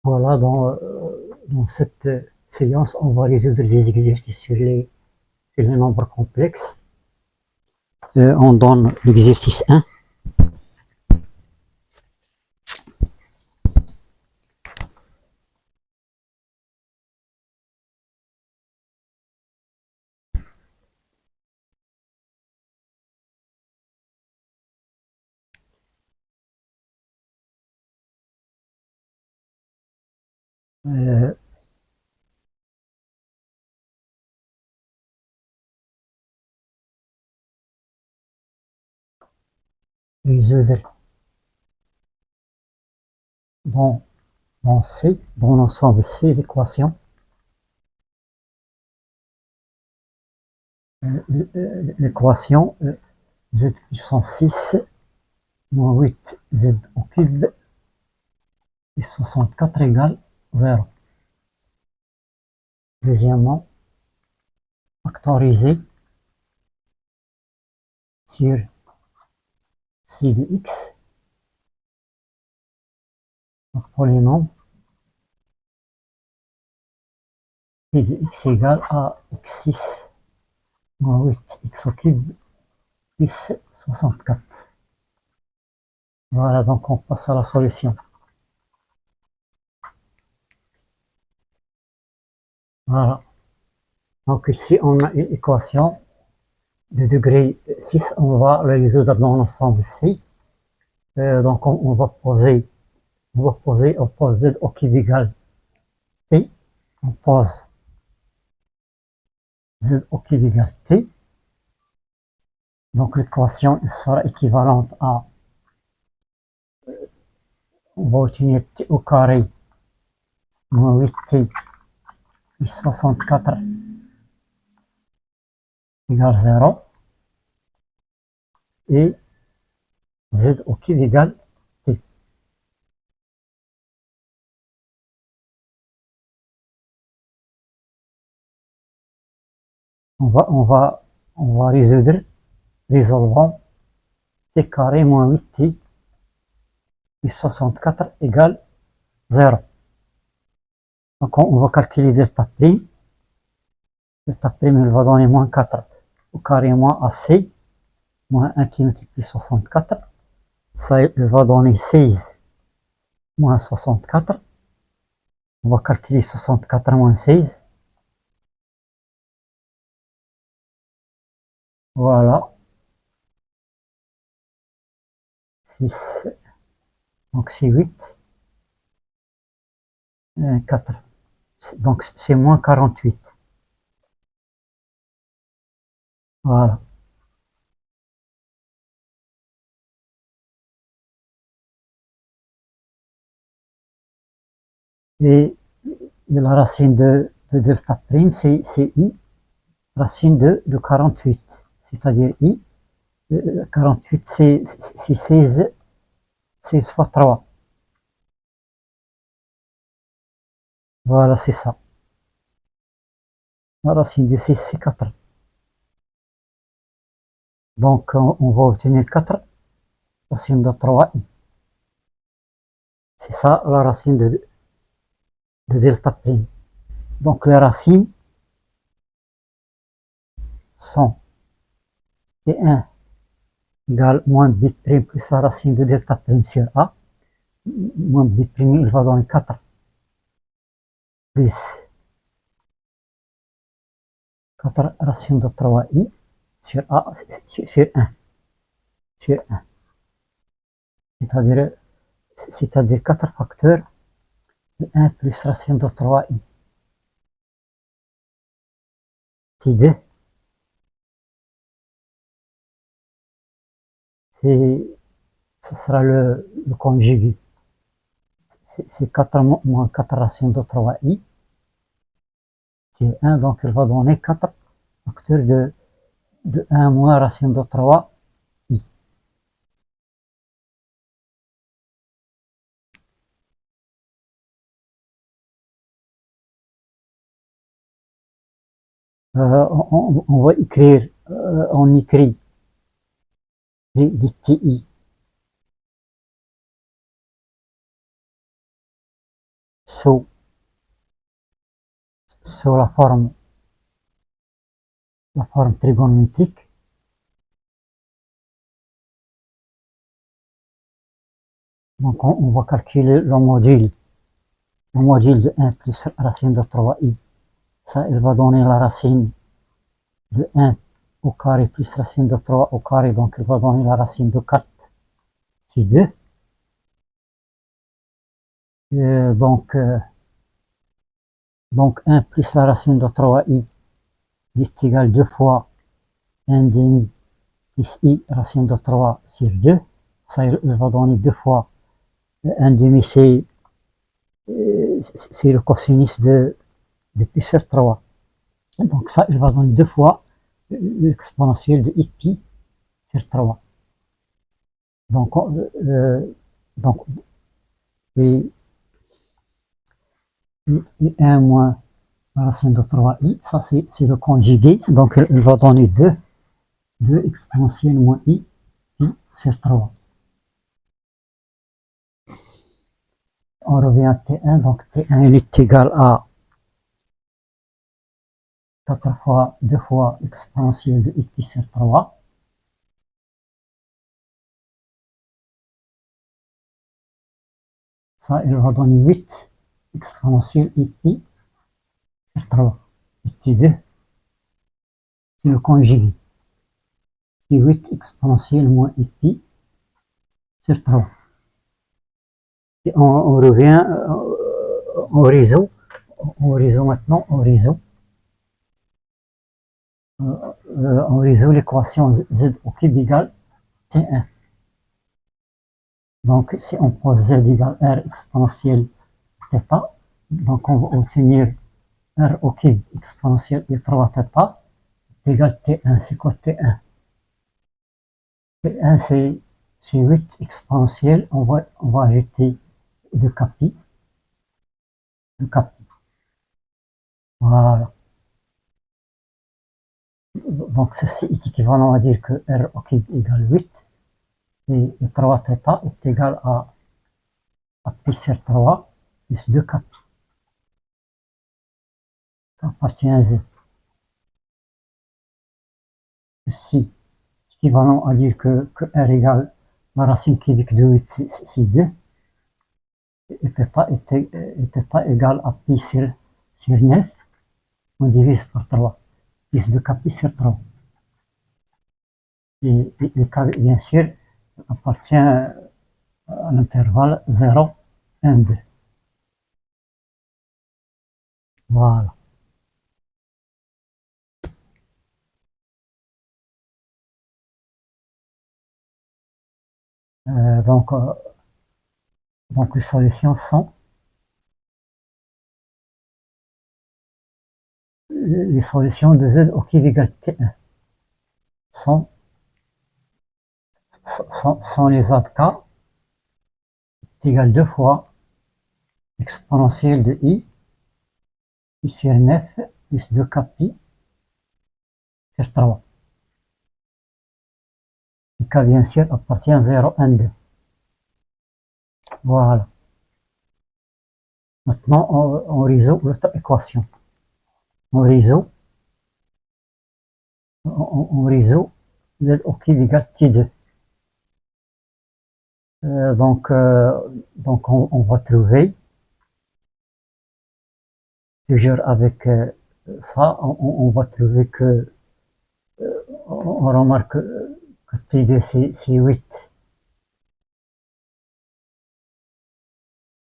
Voilà, dans cette séance, on va résoudre des exercices sur les nombres complexes. On donne l'exercice 1. Euh, Résoudre dans, dans l'ensemble C, l'équation. L'équation z puissance 6 moins 8 z au cube plus 64 égale 0. Deuxièmement, factoriser sur C de x. Donc pour les nombres, C de x égale à x6 moins 8 x au cube plus 64. Voilà, donc on passe à la solution. Voilà. Donc ici, on a une équation de degré 6. On va la résoudre dans l'ensemble ici. Donc on va poser z au cube égale t. On pose z au cube égale t. Donc l'équation sera équivalente à, on va obtenir t au carré moins 8t plus 64 égale 0. Et z au cube égale t. On va résolvant t carré moins 8t plus 64 égale 0. Donc on va calculer delta prime. Delta prime, il va donner moins 4 au carré moins AC, moins 1 qui multiplie 64. Ça, il va donner 16 moins 64. On va calculer 64 moins 16. Voilà. 6. Donc c'est 8. 4. Donc c'est moins 48. Voilà. Et la racine de delta prime, c'est i, racine de 48. C'est-à-dire i, 48, c'est 16, 16 fois 3. Voilà, c'est ça. La racine de 6, c'est 4. Donc, on va obtenir 4 racine de 3i. C'est ça la racine de delta prime. Donc, les racines sont t1 égale moins b prime plus la racine de delta prime sur a. Moins b prime, il va donner 4 plus 4 racine de 3i sur a, sur 1. Sur 1. C'est-à-dire 4 facteurs de 1 plus racine de 3i. C'est 2. Ça sera le conjugué. C'est 4 moins 4 racine de 3i. Sur 1, donc il va donner 4 facteurs de 1 moins racine de 3i. On va écrire, on écrit les TI sous, sous la forme trigonométrique. Donc on va calculer le module de 1 plus racine de 3i. Ça, il va donner la racine de 1 au carré plus racine de 3 au carré, donc il va donner la racine de 4 sur 2. Donc 1 plus la racine de 3i est égal à 2 fois 1 demi plus i racine de 3 sur 2. Ça, il va donner 2 fois 1 demi, c'est le cosinus de pi sur 3. Donc ça, il va donner 2 fois l'exponentielle de i pi sur 3. Donc, et 1 moins la racine de 3i, ça c'est le conjugué, donc il va donner 2 exponentielle moins i pi sur 3. On revient à T1, donc T1 est égal à 4 fois 2 fois exponentielle de i pi sur 3. Ça, il va donner 8 exponentielle i pi sur 3. Et T2, c'est le conjugué. C'est 8 exponentielle moins i pi sur 3. Et on revient au réseau. On résout maintenant au réseau. On résout l'équation z au cube égale T1. Donc, si on pose z égale r exponentielle θ, donc on va obtenir r au cube exponentielle de 3θ égale T1. C'est quoi T1? T1, c'est 8 exponentielle. On va ajouter 2 capi. Voilà. Donc, ceci est équivalent à dire que r au cube égale 8 et 3θ est égal à pi sur 3 plus 2 capi. Ça appartient à z. Ceci est équivalent à dire que r égale la racine cubique de 8, c'est 2. Et θ égale à pi sur 9. On divise par 3. Plus 2 capi sur 3. Et k, bien sûr, appartient à l'intervalle 0, 1, 2. Voilà. Donc les solutions sont les solutions de z au cube égale T1 sont les a de k est égal 2 fois exponentielle de i pi sur 9 plus 2 capi sur 3. Et k bien sûr appartient à 0, 1, 2. Voilà. Maintenant on résout l'autre équation. On résout z au cube égale T2. Donc on va trouver, toujours avec ça, on va trouver que, on remarque que T2 c'est 8.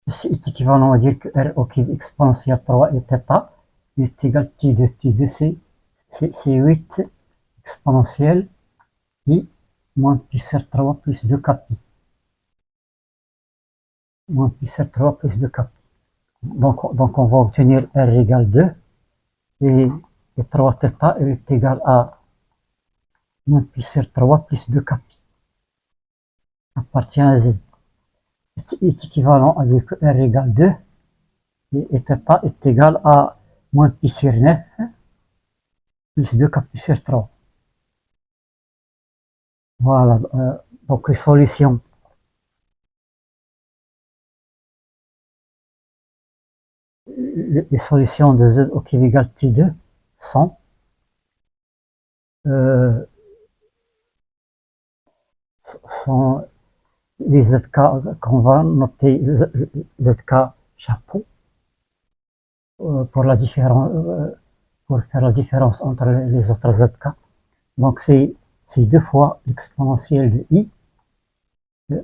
C'est équivalent à dire que R au cube exponentielle 3 et θ est égal à T2. T2 c'est 8 exponentielle i moins pi sur 3 plus 2 capi. Moins pi sur 3 plus 2 capi. Donc on va obtenir R égale 2 et 3θ est égal à moins pi sur 3 plus 2 capi. Appartient à z. C'est équivalent à dire que R égale 2 et θ est égal à moins pi sur 9 plus 2 capi sur 3. Voilà, donc les solutions les solutions de z au cube égale t2 sont sont les zk qu'on va noter zk chapeau pour la différence pour faire la différence entre les autres zk. Donc c'est deux fois l'exponentielle de i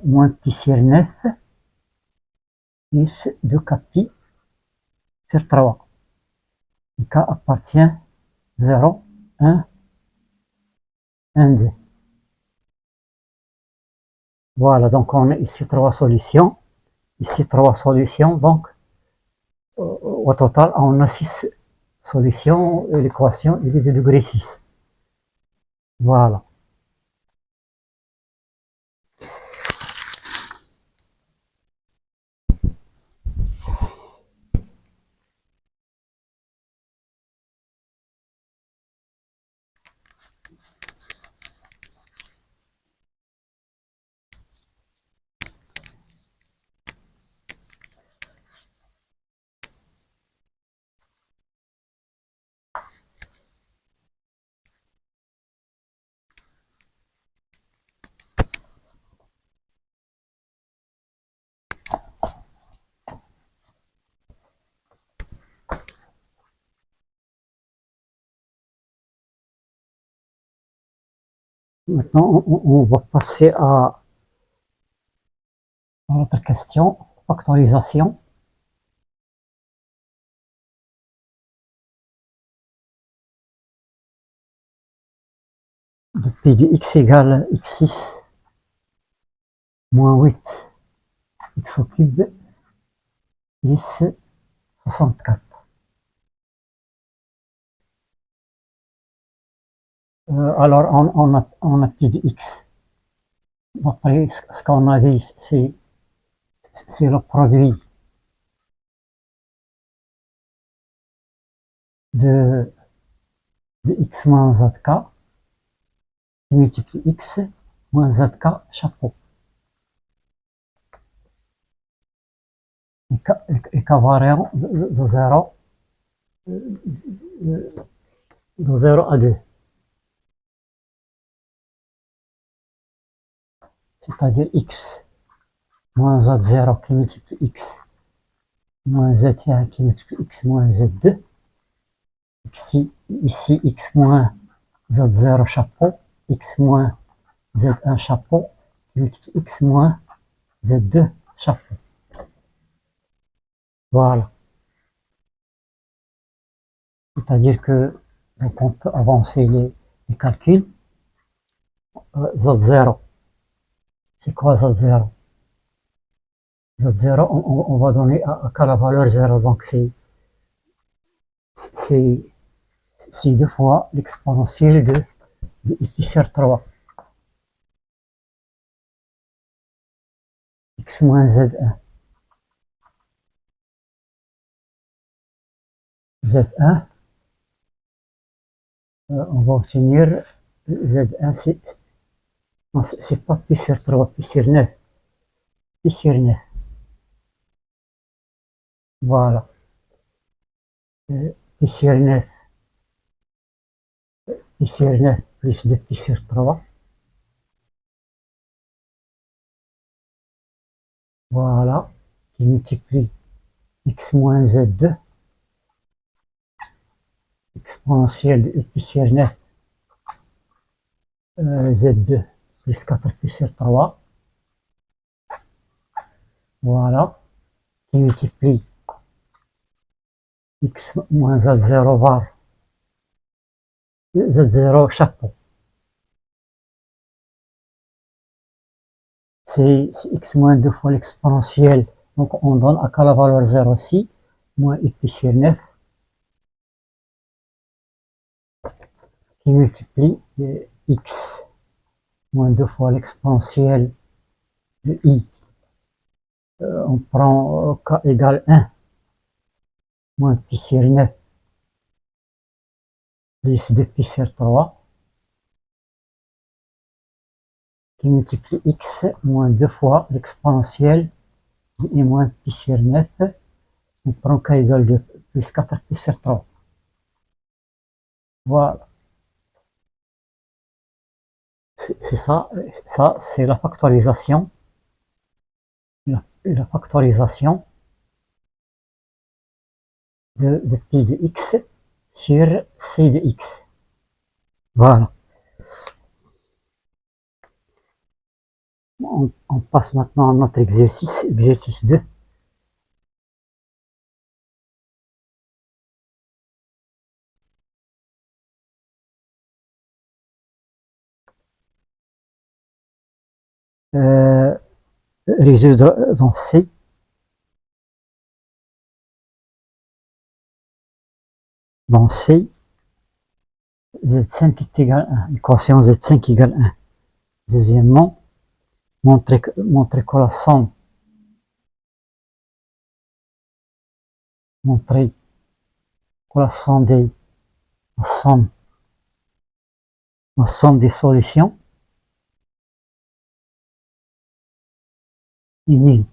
moins pi sur 9 plus 2k pi sur 3. Et k appartient 0, 1, 1, 2. Voilà, donc on a ici trois solutions. Ici trois solutions, donc au total on a 6 solutions et l'équation est de degré 6. Voilà. Maintenant, on va passer à notre question, factorisation. De P de x égale x6 moins 8 x au cube plus 64. Alors, on a P de x. Après, ce qu'on a vu, c'est le produit de x moins zk qui multiplie x moins zk chapeau. Et k variant de 0 de 0 à 2. C'est-à-dire x moins z0 qui multiplie x moins z1 qui multiplie x moins z2. Ici x moins z0 chapeau, x moins z1 chapeau qui multiplie x moins z2 chapeau. Voilà. C'est-à-dire que donc on peut avancer les calculs. Z0, c'est quoi Z0? Z0, on va donner à K la valeur 0, donc c'est deux fois l'exponentielle de pi sur 3. X moins Z1. Z1, on va obtenir Z1, c'est pas pi sur 3, pi sur 9. Pi sur 9. Voilà. Pi sur 9. Pi sur 9 plus 2 pi sur 3. Voilà. Qui multiplie x moins z2. Exponentielle de pi sur 9. Z2 plus 4 pi sur 3. Voilà. Qui multiplie x moins z0 var. Z0 chapeau. C'est x moins 2 fois l'exponentielle. Donc on donne à la valeur 0 ici, moins pi sur 9, qui multiplie x moins 2 fois l'exponentielle de i. On prend k égale 1, moins pi sur 9, plus 2 pi sur 3, qui multiplie x moins 2 fois l'exponentielle de i moins pi sur 9, On prend k égale 2 plus 4 plus R3. Voilà. C'est ça, c'est la factorisation. La factorisation de pi de x sur c de x. Voilà. On passe maintenant à notre exercice, exercice 2. Résoudre dans C. Dans C, Z5 est égal à 1. L'équation Z5 égale 1. Deuxièmement, montrer que la somme la somme des solutions est nulle.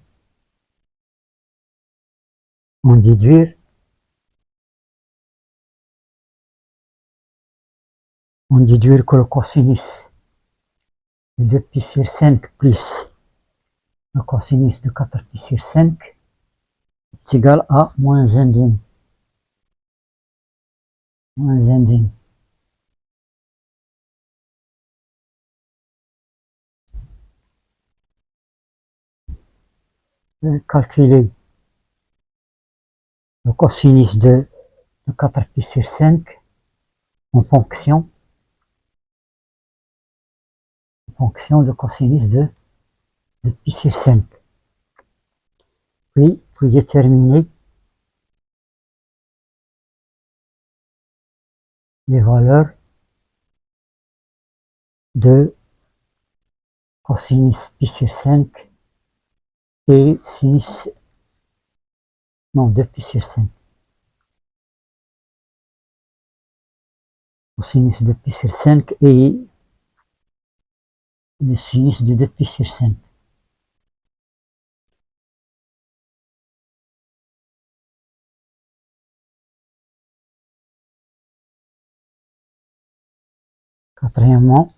On déduire que le cosinus de 2 pi sur 5 plus le cosinus de 4 pi sur 5 est égal à moins 1 demi. Moins 1 demi. Calculer le cosinus de 4 pi sur 5 en fonction de cosinus de pi sur 5. Puis déterminer les valeurs de cosinus pi sur 5 et sinus, non, de pi sur 5. Cosinus de pi sur 5 et le sinus de 2 pi sur 5. Quatrièmement,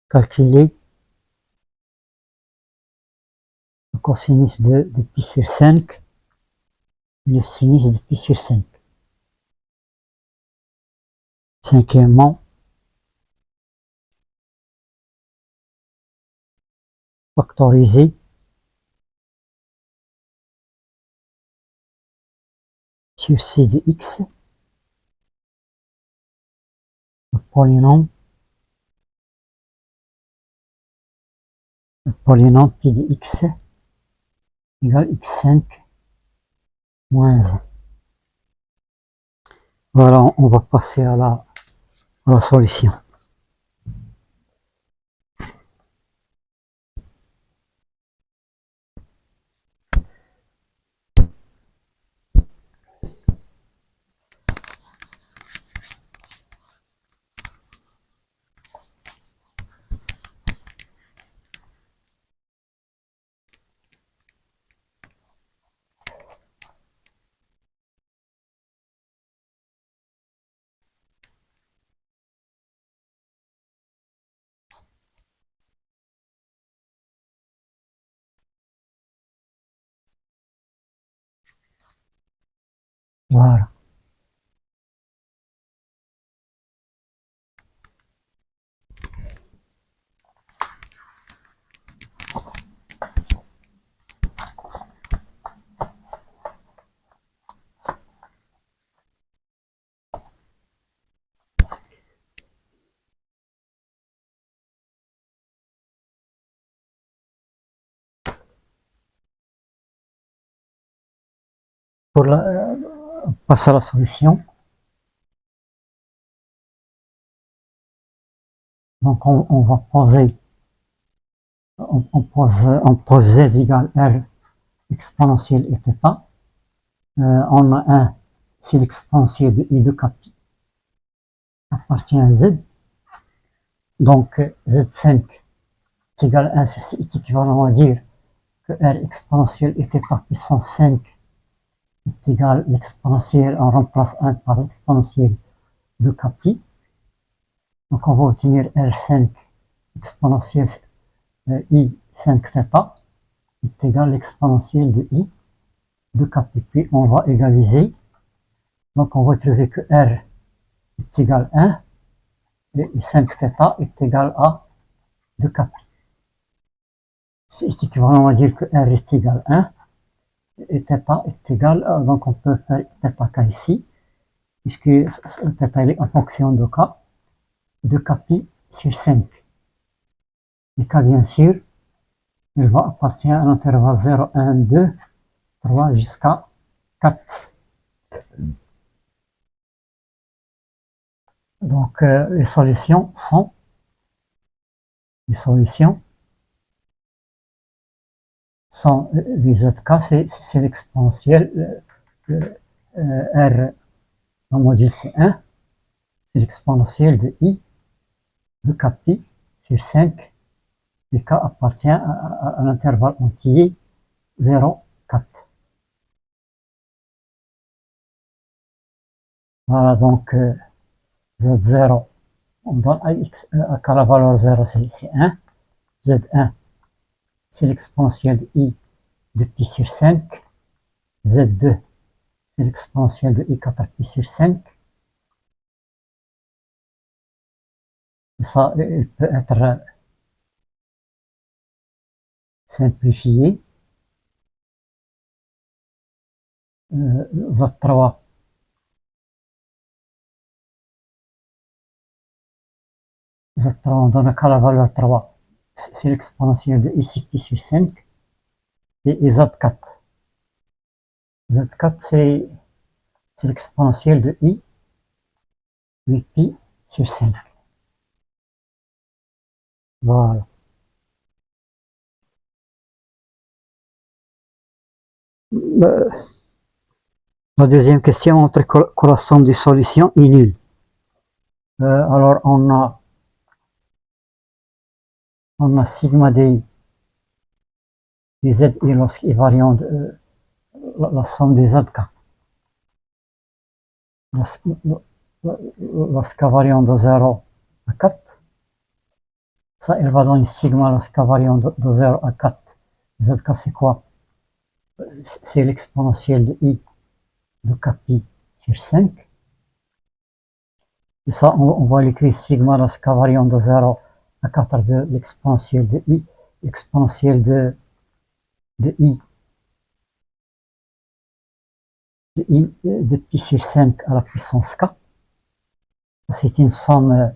calculer le cosinus de pi sur 5 et le sinus de pi sur 5. Cinquièmement, factoriser sur c de x le polynôme pi de x égale x5 moins 1. Voilà, on va passer à la solution. Voilà. On passe à la solution. Donc on va poser, on pose z égale r exponentielle et θ. On a 1 si l'exponentielle de i de capi appartient à z. Donc z5 est égal à 1, ceci est équivalent à dire que R exponentielle est θ puissance 5 est égal à l'exponentielle, on remplace 1 par l'exponentielle de Kpi. Donc on va obtenir R5 exponentielle I 5θ est égal à l'exponentielle de I de Kpi. Puis on va égaliser. Donc on va trouver que R est égal à 1 et 5θ est égal à 2 Kpi. C'est équivalent à dire que R est égal à 1 et θ est égal à, donc on peut faire θk ici, puisque θ est en fonction de K, de Kpi sur 5. Et K bien sûr, il va appartenir à l'intervalle 0, 1, 2, 3 jusqu'à 4. Donc les solutions sont VZK, c'est l'exponentielle R en module C1, c'est l'exponentielle de I de Kpi sur 5, et K appartient à l'intervalle entier 0, 4. Voilà, donc Z0, on donne à K la valeur 0, c'est 1, Z1, c'est l'exponentielle de I de pi sur 5, Z2, c'est l'exponentielle de I 4 pi sur 5, et ça, il peut être simplifié. Z3, on donne qu'à la valeur 3, c'est l'exponentielle de I pi sur 5, et Z4. Z4, c'est l'exponentielle de I 8 pi sur 5. Voilà. La deuxième question, entre que la somme des solutions est nulle. Alors on a sigma des Z lorsqu'il est variant de la somme des ZK. Lorsqu'il variant de 0 à 4, ça, il va donner sigma lorsqu'il variant de 0 à 4. ZK, c'est quoi? C'est l'exponentielle de I de Kpi sur 5. Et ça, on va l'écrire sigma lorsqu'il variant de 0 à 4 de l'exponentielle de I, l'exponentielle de I de pi sur 5 à la puissance k. C'est une somme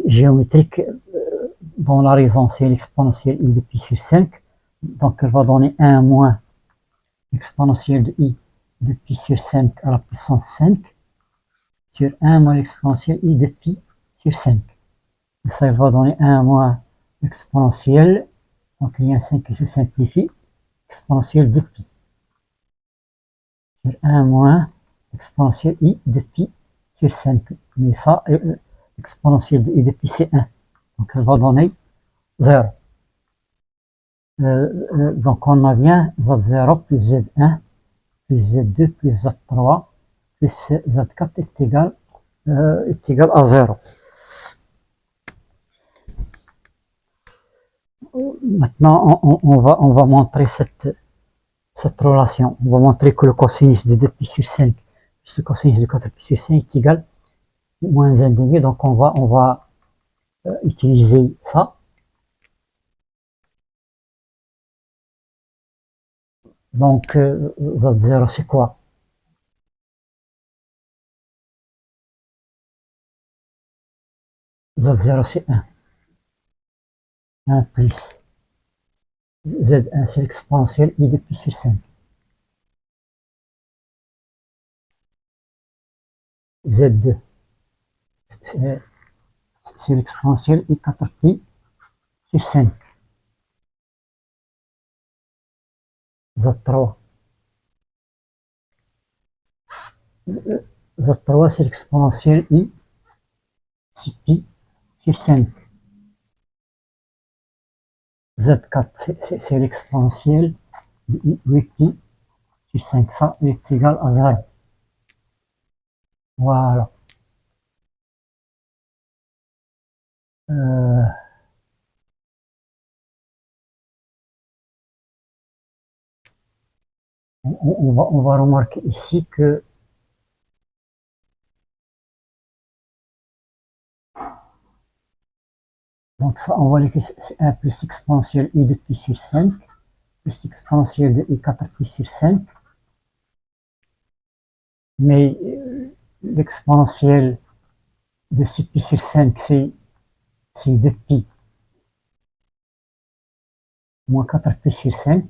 géométrique dont la raison c'est l'exponentielle I de pi sur 5. Donc elle va donner 1 moins l'exponentielle de I de pi sur 5 à la puissance 5 sur 1 moins l'exponentielle I de pi sur 5. Et ça, elle va donner 1 moins l'exponentielle, donc il y a un 5 qui se simplifie, exponentielle de pi sur 1 moins l'exponentielle I de pi sur 5. Mais ça, l'exponentielle de I de pi c'est 1. Donc elle va donner 0. Donc on a bien Z0 plus Z1 plus Z2 plus Z3 plus Z4 est égal à 0. Maintenant on va montrer cette relation. On va montrer que le cosinus de 2 pi sur 5 plus le cosinus de 4 pi sur 5 est égal à moins 1,5. Donc on va utiliser ça. Donc Z0 c'est quoi? Z0 c'est 1. 1 plus Z1 c'est l'exponentielle I de pi sur 5. Z2 c'est l'exponentielle I 4 pi sur 5. Z3 c'est l'exponentielle I 6 pi sur 5. Z4, c'est l'exponentielle de 8pi sur 5. Ça est égal à 0. Voilà. On va remarquer ici que donc ça, on va l'écrire 1 plus exponentielle i de pi sur 5 plus exponentielle de i4 pi sur 5. Mais l'exponentielle de 6 pi sur 5, c'est 2 pi moins 4 pi sur 5.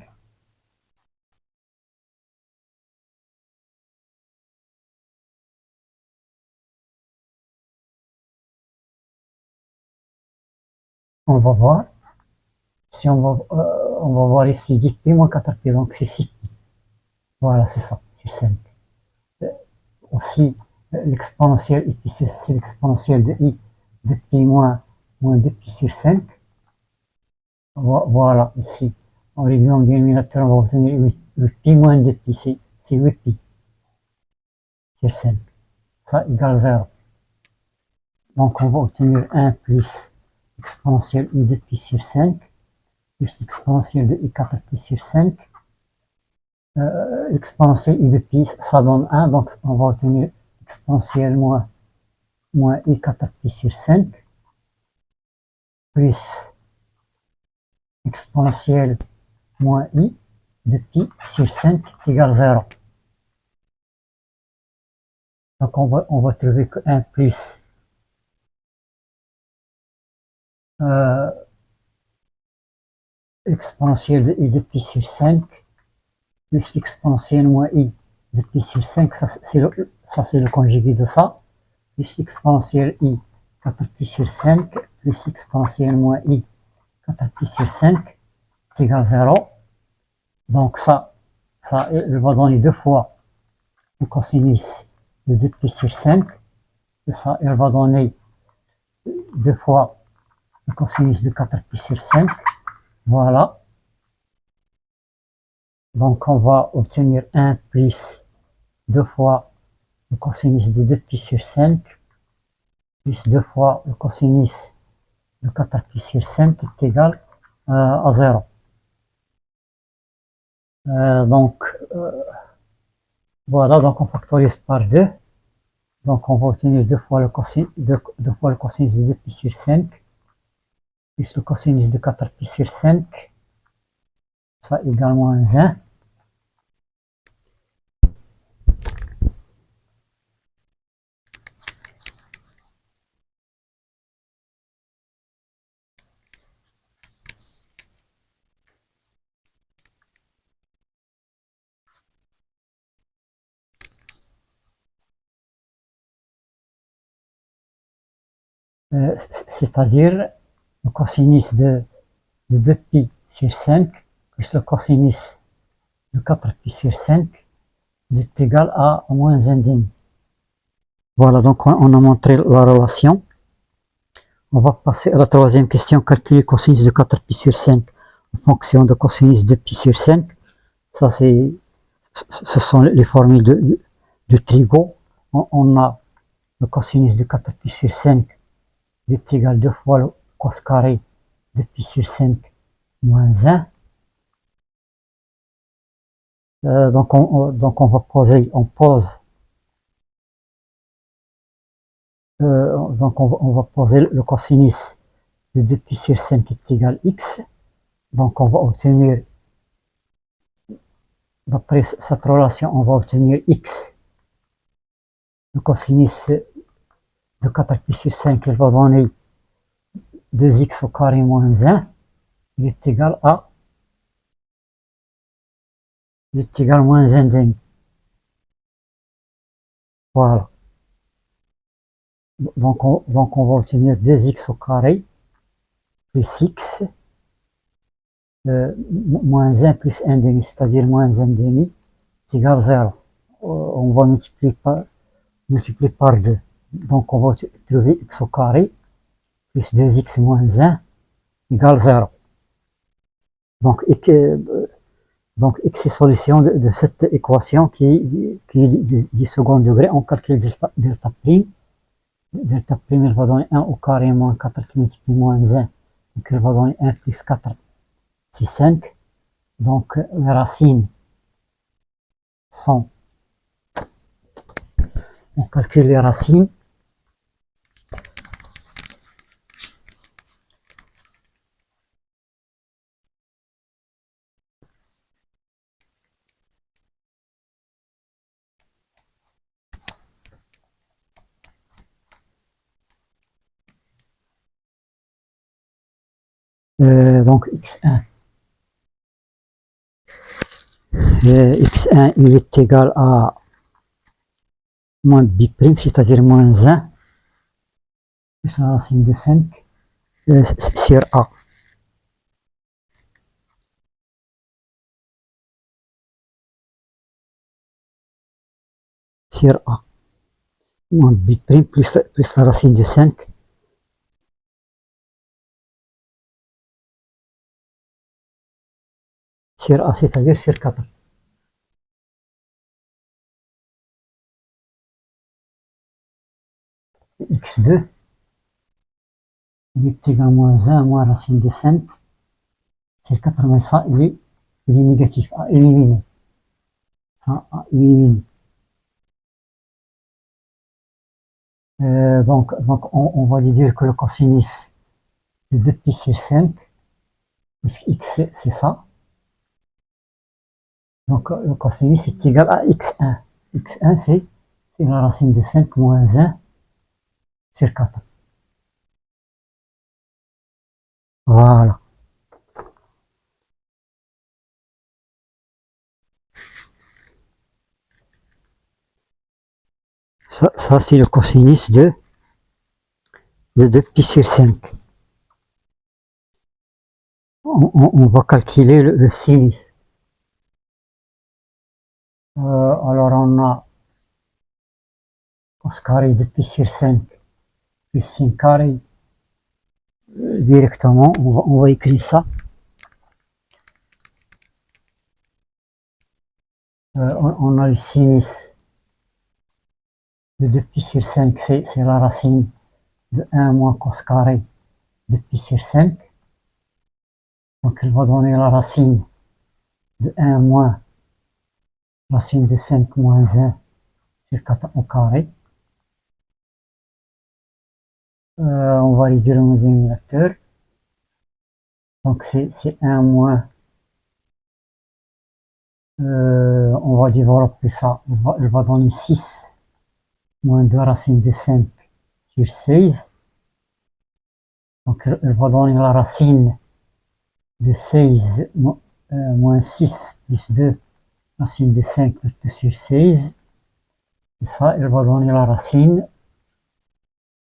On va voir. Si on va voir ici 10 pi moins 4 pi, donc c'est 6 pi. Voilà, c'est ça, c'est 5. Aussi, l'exponentielle ici, c'est l'exponentielle de i de pi moins 2 pi sur 5. Voilà, ici, en réduisant le dénominateur, on va obtenir 8 pi moins 2 pi, c'est 8 pi sur 5. Ça égale 0. Donc, on va obtenir 1 plus exponentielle i de pi sur 5 plus l'exponentielle de i4 pi sur 5. Exponentielle i de pi, ça donne 1, donc on va obtenir exponentielle moins i4 pi sur 5 plus exponentielle moins i de pi sur 5 est égal à 0. Donc on va trouver que 1 plus exponentielle de i de pi sur 5 plus l'exponentielle moins i de pi sur 5, ça c'est le conjugué de ça, plus exponentielle i 4 pi sur 5 plus exponentielle moins i 4 pi sur 5 est égal à 0. Donc ça il va donner 2 fois le cosinus de 2 pi sur 5. Et ça, il va donner 2 fois le cosinus de 4 pi sur 5. Voilà. Donc on va obtenir 1 plus 2 fois le cosinus de 2 pi sur 5 plus 2 fois le cosinus de 4 pi sur 5 est égal à 0. Voilà, donc on factorise par 2. Donc on va obtenir 2 fois le cosinus de 2 pi sur 5 plus le cosinus de 4 pi sur 5. Ça égale moins 1. C'est-à-dire le cosinus de 2 pi sur 5 plus le cosinus de 4 pi sur 5 est égal à moins 1/2. Voilà, donc on a montré la relation. On va passer à la troisième question, calculer le cosinus de 4 pi sur 5 en fonction de cosinus de pi sur 5. Ça, ce sont les formules de Trigo. On a le cosinus de 4 pi sur 5 est égal à 2 fois le cos carré de pi sur 5 moins 1. Donc on va poser, on va poser le cosinus de 2 pi sur 5 est égal à x. Donc on va obtenir, d'après cette relation, on va obtenir x. Le cosinus de 4 pi sur 5, il va donner 2x au carré moins 1. Il est égal à moins 1/2. Voilà. Donc on va obtenir 2x au carré plus x moins 1 plus 1/2, c'est-à-dire moins 1/2 est égal à 0. On va multiplier par 2. Donc on va trouver x au carré plus 2x moins 1 égale 0. Donc, donc x est solution de cette équation qui est du second degré. On calcule delta prime. Delta prime, elle va donner 1 au carré moins 4 qui multiplie moins 1. Donc, elle va donner 1 plus 4, c'est 5. Donc, les racines sont... On calcule les racines. Donc, x1. x1, il est égal à moins b', c'est-à-dire moins 1, plus la racine de 5, sur a. Sur a. Moins b' plus la racine de 5. Sur a, c'est-à-dire sur 4. x2, il est égal à moins 1 moins racine de 5. Sur 4, mais ça, il est négatif, à éliminer. Ça, à éliminer. Donc on va dire que le cosinus de 2pi sur 5, puisque x c'est ça. Donc le cosinus est égal à x1. x1 c'est la racine de 5 moins 1 sur 4. Voilà. Ça c'est le cosinus de 2pi sur 5. On va calculer le sinus. Alors on a cos carré de pi sur 5 plus sin carré. Directement, on va écrire ça. On a le sinus de 2pi sur 5, c'est la racine de 1 moins cos carré de pi sur 5. Donc elle va donner la racine de 1 moins racine de 5 moins 1 sur 4 au carré. On va réduire le dénominateur. Donc c'est 1 moins, on va développer ça, elle va donner 6 moins 2 racine de 5 sur 16. Donc elle va donner la racine de 16 moins 6 plus 2 racine de 5 plus 2 sur 16. Et ça, elle va donner la racine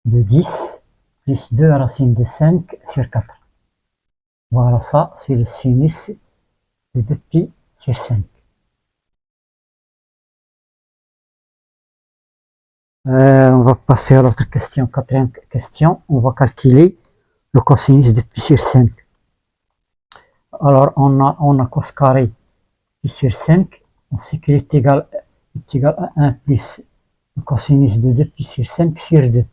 de 10 plus 2 racine de 5 sur 4. Voilà, ça, c'est le sinus de 2pi sur 5. On va passer à l'autre question, quatrième question. On va calculer le cosinus de pi sur 5. Alors, on a cos carré pi sur 5. On sait qu'il est égal à 1 plus le cosinus de 2pi sur 5 sur 2,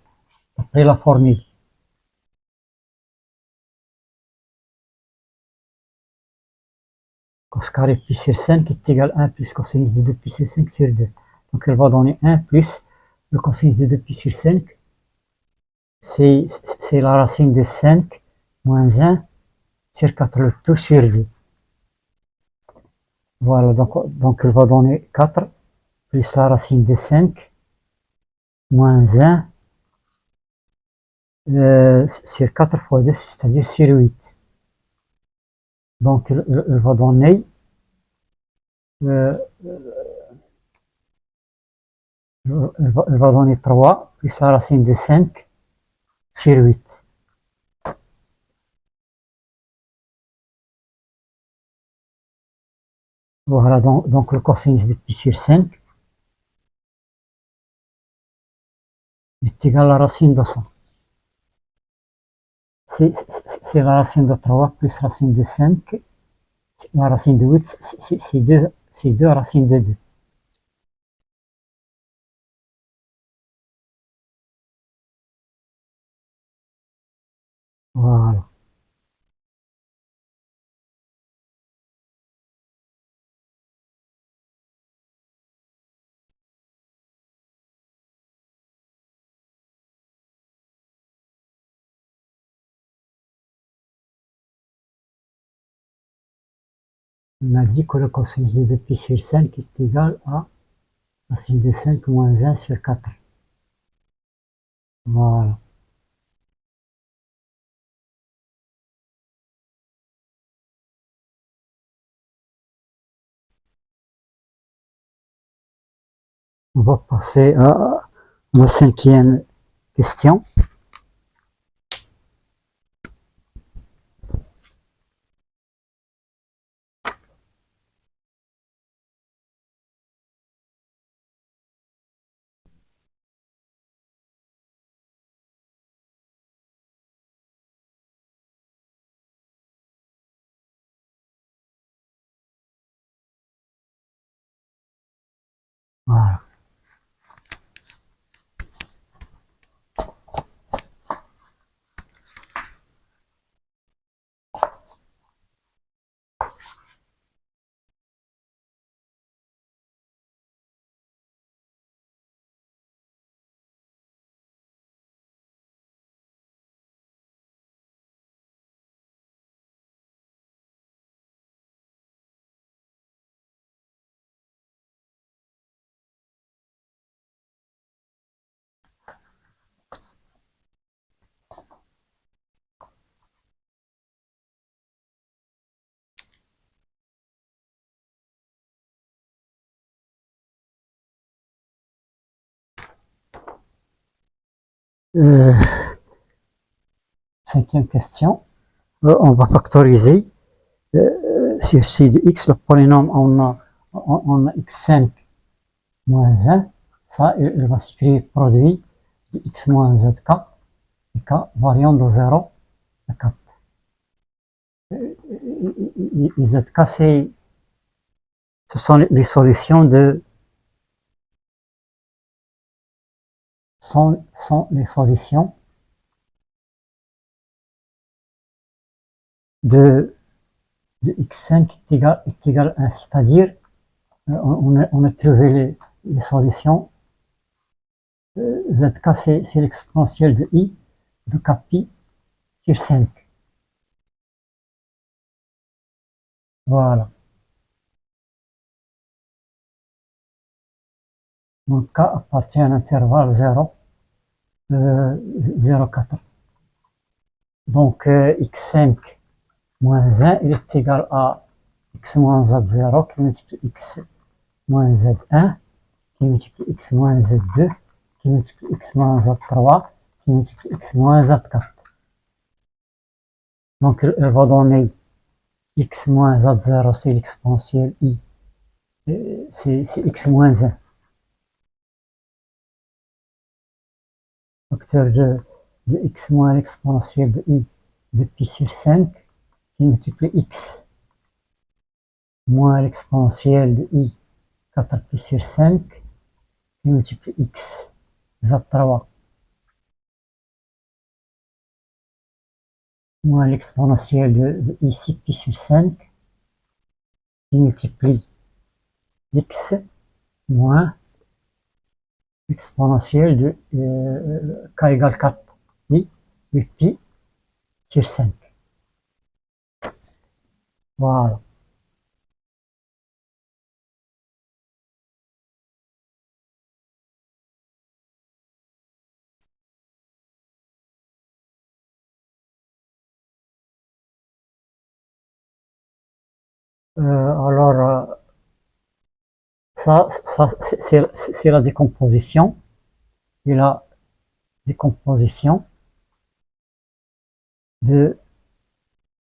après la formule. Cos carré pi sur 5 est égal à 1 plus cosinus de 2pi sur 5 sur 2. Donc elle va donner 1 plus le cosinus de 2pi sur 5. C'est la racine de 5 moins 1 sur 4, le tout sur 2. Voilà, donc elle va donner 4 plus la racine de 5 moins 1 sur 4 fois 2, c'est-à-dire sur 8. Donc elle va donner elle va donner 3 plus la racine de 5 sur 8. Voilà, donc le cosinus de pi sur 5 est égal à la racine de 100. C'est la racine de 3 plus racine de 5 La racine de 8, c'est 2 racines de 2. Voilà. On a dit que le cosinus de 2 pi sur 5 est égal à racine de 5 moins 1 sur 4. Voilà. On va passer à la 5e question. Voilà. Euh, 5e question. On va factoriser. Sur C de x, le polynôme, on a x5 moins 1. Ça, il va s'écrire produit de x moins zk, et k variant de 0 à 4. Et zk, ce sont les solutions sont les solutions de x5 est égal à 1, c'est-à-dire on a trouvé les solutions. Zk, c'est l'exponentielle de i de kpi sur 5. Voilà. Donc k appartient à l'intervalle 0, 0,4. Donc x5 moins 1, il est égal à x moins z0 qui multiplie x moins z1, qui multiplie x moins z2, qui multiplie x moins z3, qui multiplie x moins z4. Donc elle va donner x moins z0, c'est l'exponentielle i, c'est x moins 1. Facteur de x moins l'exponentielle de i de pi sur 5 qui multiplie x moins l'exponentielle de i 4 pi sur 5 qui multiplie x z3 moins l'exponentielle de i 6 pi sur 5 qui multiplie x moins l'exponentielle de k égale 4 i 8 pi sur 5. Voilà. Alors, ça c'est la décomposition. Et la décomposition de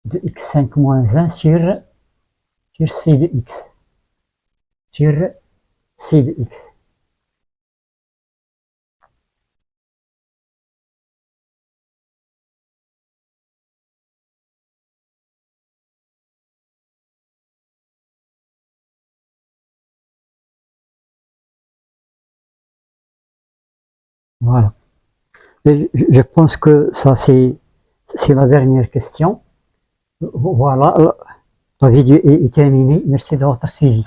x5 moins 1 sur c de x. Sur c de x. Voilà. Et je pense que ça, c'est la dernière question. Voilà, la vidéo est terminée. Merci de votre suivi.